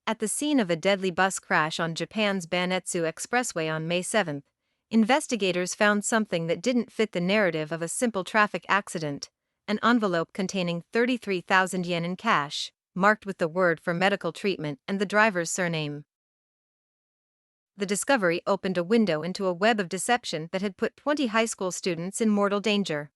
At the scene of a deadly bus crash on Japan's Ban-etsu expressway on May 7, investigators found something that didn't fit the narrative of a simple traffic accident: an envelope containing 33,000 yen in cash, marked with the word for medical treatment and the driver's surname. The discovery opened a window into a web of deception that had put 20 high school students in mortal danger.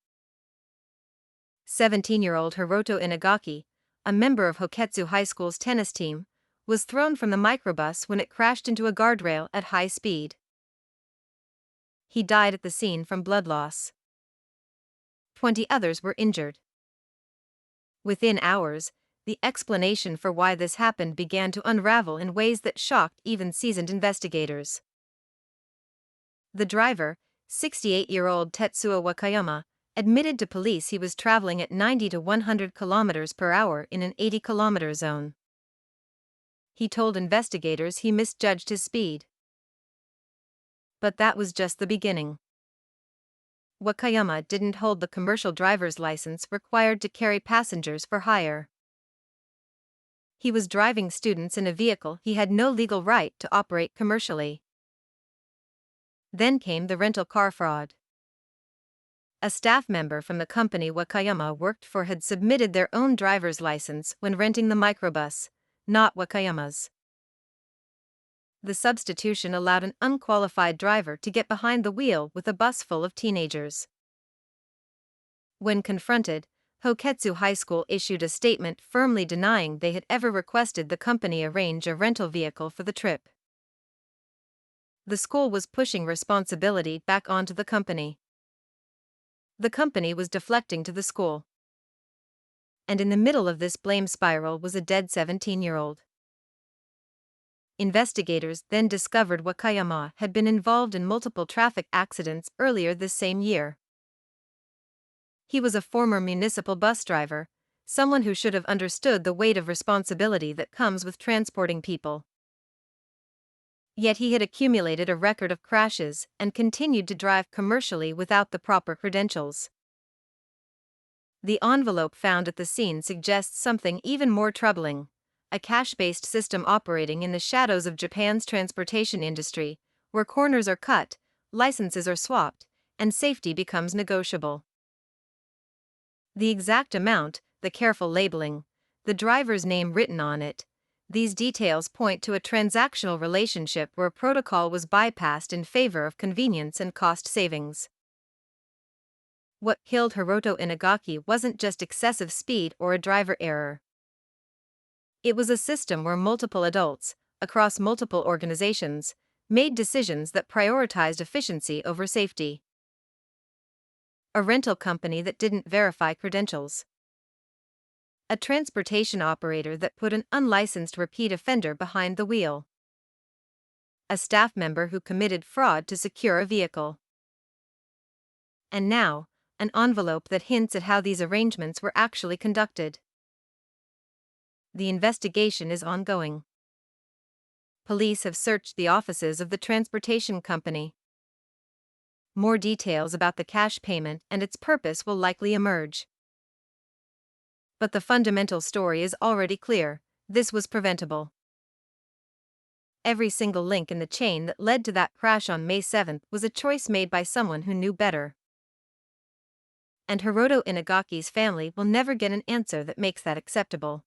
17-year-old Hiroto Inagaki, a member of Hoketsu High School's tennis team, was thrown from the microbus when it crashed into a guardrail at high speed. He died at the scene from blood loss. 20 others were injured. Within hours, the explanation for why this happened began to unravel in ways that shocked even seasoned investigators. The driver, 68-year-old Tetsuo Wakayama, admitted to police he was traveling at 90 to 100 kilometers per hour in an 80-kilometer zone. He told investigators he misjudged his speed. But that was just the beginning. Wakayama didn't hold the commercial driver's license required to carry passengers for hire. He was driving students in a vehicle he had no legal right to operate commercially. Then came the rental car fraud. A staff member from the company Wakayama worked for had submitted their own driver's license when renting the microbus, not Wakayama's. The substitution allowed an unqualified driver to get behind the wheel with a bus full of teenagers. When confronted, Hoketsu High School issued a statement firmly denying they had ever requested the company arrange a rental vehicle for the trip. The school was pushing responsibility back onto the company. The company was deflecting to the school. And in the middle of this blame spiral was a dead 17-year-old. Investigators then discovered Wakayama had been involved in multiple traffic accidents earlier this same year. He was a former municipal bus driver, someone who should have understood the weight of responsibility that comes with transporting people. Yet he had accumulated a record of crashes and continued to drive commercially without the proper credentials. The envelope found at the scene suggests something even more troubling: a cash-based system operating in the shadows of Japan's transportation industry, where corners are cut, licenses are swapped, and safety becomes negotiable. The exact amount, the careful labeling, the driver's name written on it, these details point to a transactional relationship where protocol was bypassed in favor of convenience and cost savings. What killed Hiroto Inagaki wasn't just excessive speed or a driver error. It was a system where multiple adults, across multiple organizations, made decisions that prioritized efficiency over safety. A rental company that didn't verify credentials. A transportation operator that put an unlicensed repeat offender behind the wheel. A staff member who committed fraud to secure a vehicle. And now, an envelope that hints at how these arrangements were actually conducted. The investigation is ongoing. Police have searched the offices of the transportation company. More details about the cash payment and its purpose will likely emerge. But the fundamental story is already clear: this was preventable. Every single link in the chain that led to that crash on May 7 was a choice made by someone who knew better. And Hiroto Inagaki's family will never get an answer that makes that acceptable.